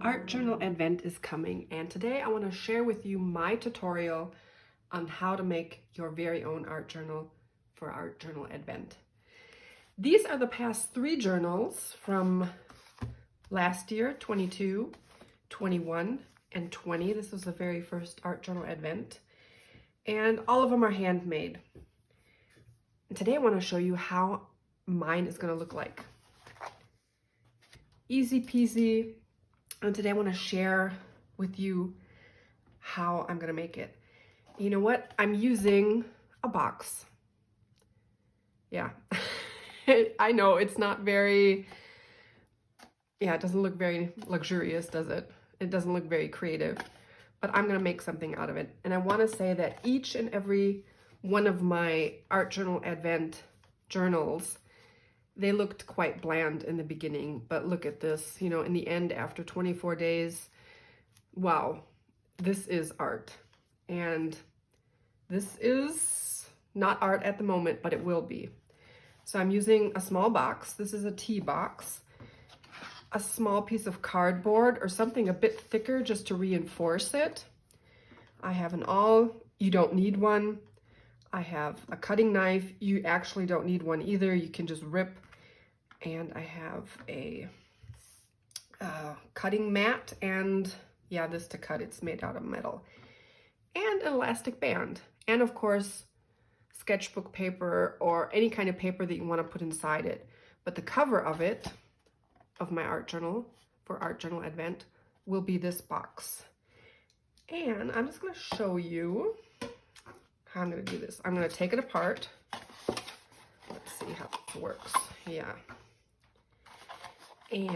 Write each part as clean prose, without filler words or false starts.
Art Journal Advent is coming, and today I want to share with you my tutorial on how to make your very own art journal for Art Journal Advent. These are the past 3 journals from last year, 22, 21, and 20. This was the very first Art Journal Advent, and all of them are handmade. And today I want to show you how mine is going to look like. Easy peasy. And today I want to share with you how I'm going to make it. You know what? I'm using a box. Yeah, I know it's not very, it doesn't look very luxurious, does it? It doesn't look very creative, but I'm going to make something out of it. And I want to say that each and every one of my Art Journal Advent journals, they looked quite bland in the beginning, but look at this, in the end, after 24 days, wow, this is art. And this is not art at the moment, but it will be. So I'm using a small box. This is a tea box, a small piece of cardboard or something a bit thicker just to reinforce it. I have an awl. You don't need one. I have a cutting knife. You actually don't need one either. You can just rip. And I have a cutting mat and this to cut. It's made out of metal. And an elastic band. And of course, sketchbook paper or any kind of paper that you want to put inside it. But the cover of it, of my art journal, for Art Journal Advent, will be this box. And I'm just going to show you how I'm going to do this. I'm going to take it apart. Let's see how it works. Yeah. And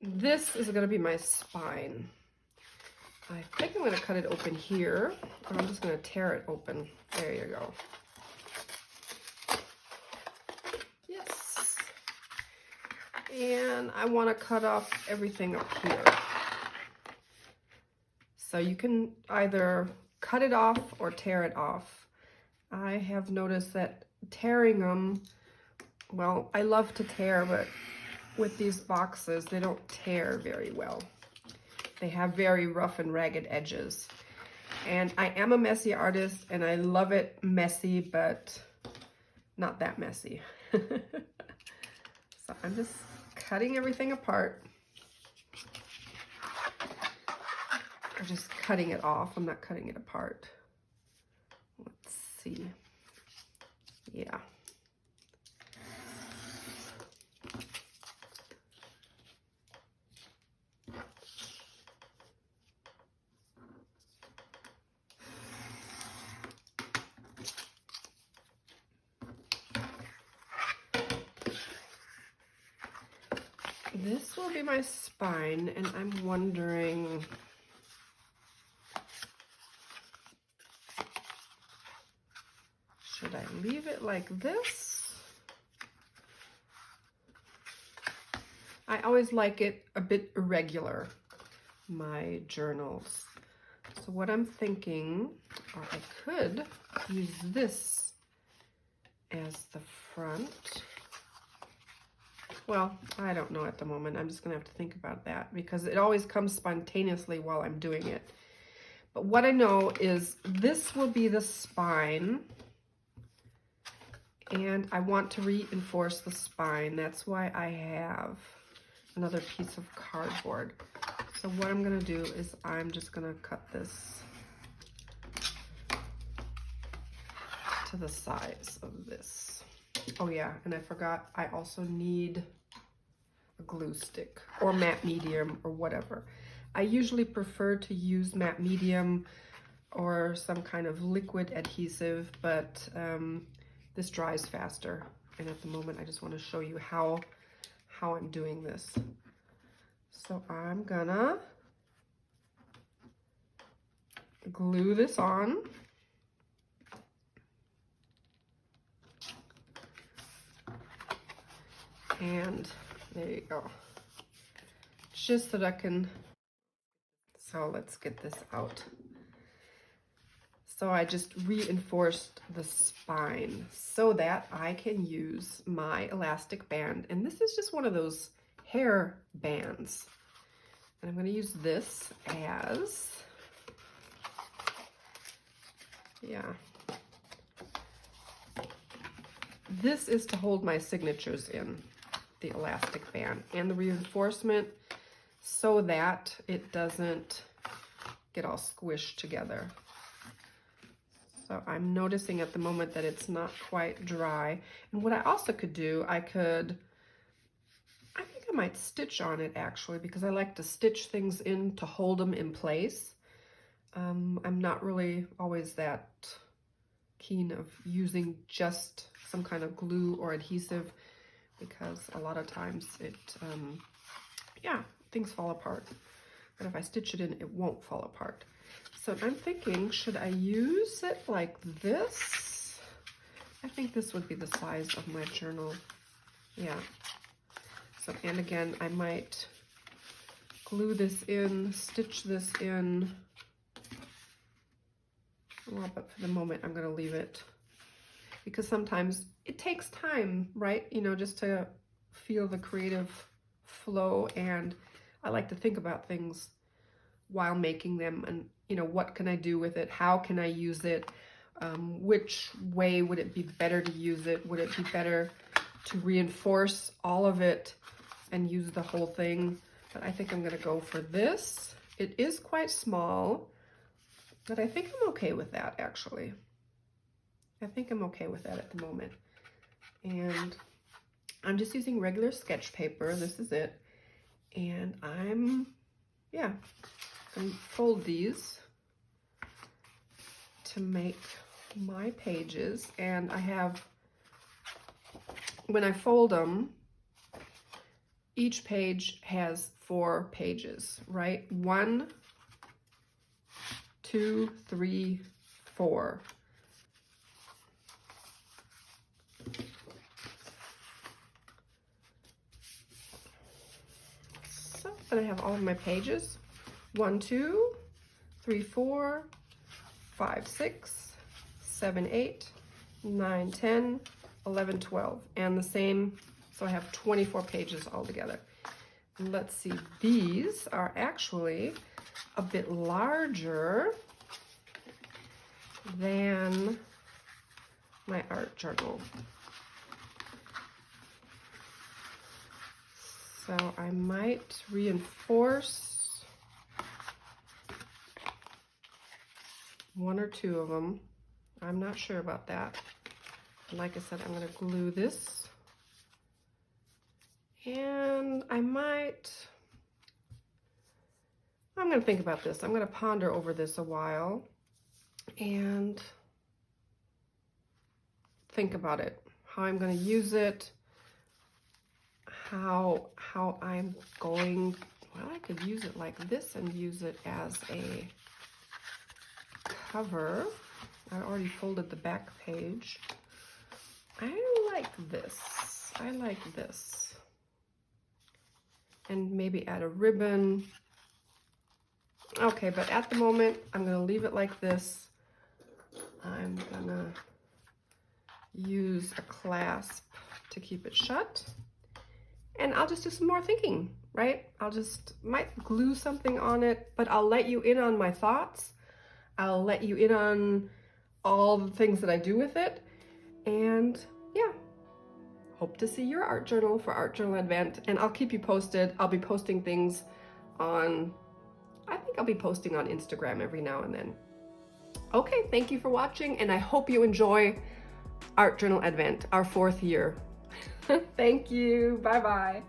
this is going to be my spine. I think I'm going to cut it open here, or I'm just going to tear it open. There you go. Yes. And I want to cut off everything up here. So you can either cut it off or tear it off. I have noticed that tearing them, well, I love to tear, but with these boxes, they don't tear very well. They have very rough and ragged edges. And I am a messy artist, and I love it messy, but not that messy. So I'm just cutting everything apart. I'm just cutting it off. I'm not cutting it apart. Let's see. Yeah. This will be my spine, and I'm wondering, should I leave it like this? I always like it a bit irregular, my journals. So what I'm thinking, or I could use this as the front. Well, I don't know at the moment. I'm just going to have to think about that because it always comes spontaneously while I'm doing it. But what I know is this will be the spine. And I want to reinforce the spine. That's why I have another piece of cardboard. So what I'm going to do is I'm just going to cut this to the size of this. Oh yeah, and I forgot, I also need a glue stick or matte medium or whatever. I usually prefer to use matte medium or some kind of liquid adhesive, but this dries faster. And at the moment, I just want to show you how I'm doing this. So I'm gonna glue this on. And there you go. Just so that I can, so let's get this out. So I just reinforced the spine so that I can use my elastic band. And this is just one of those hair bands. And I'm going to use this as, yeah. This is to hold my signatures in, the elastic band, and the reinforcement so that it doesn't get all squished together. So I'm noticing at the moment that it's not quite dry. And what I also could do, I think I might stitch on it actually, because I like to stitch things in to hold them in place. I'm not really always that keen of using just some kind of glue or adhesive, because a lot of times it, yeah, things fall apart. But if I stitch it in, it won't fall apart. So I'm thinking, should I use it like this? I think this would be the size of my journal. Yeah. So, and again, I might glue this in, stitch this in. Well, but for the moment, I'm going to leave it, because sometimes it takes time, right? You know, just to feel the creative flow. And I like to think about things while making them, and, you know, what can I do with it? How can I use it? Which way would it be better to use it? Would it be better to reinforce all of it and use the whole thing? But I think I'm going to go for this. It is quite small, but I think I'm okay with that, actually. I think I'm okay with that at the moment. And I'm just using regular sketch paper. This is it. And I'm fold these to make my pages. And I have, when I fold them, each page has 4 pages, right? 1, 2, 3, 4. So then I have all of my pages. 1, 2, 3, 4, 5, 6, 7, 8, 9, 10, 11, 12. And the same, so I have 24 pages altogether. Let's see, these are actually a bit larger than my art journal. So I might reinforce 1 or 2 of them. I'm not sure about that. Like I said, I'm going to glue this. And I'm going to think about this. I'm going to ponder over this a while and think about it, how I'm going to use it, how I'm going, well, I could use it like this and use it as a cover. I already folded the back page. I like this. I like this. And maybe add a ribbon. Okay, but at the moment, I'm going to leave it like this. I'm going to use a clasp to keep it shut. And I'll just do some more thinking, right? Might glue something on it, but I'll let you in on my thoughts. I'll let you in on all the things that I do with it. And yeah, hope to see your art journal for Art Journal Advent. And I'll keep you posted. I'll be posting things on, I think I'll be posting on Instagram every now and then. Okay, thank you for watching, and I hope you enjoy Art Journal Advent, our 4th year. Thank you. Bye-bye.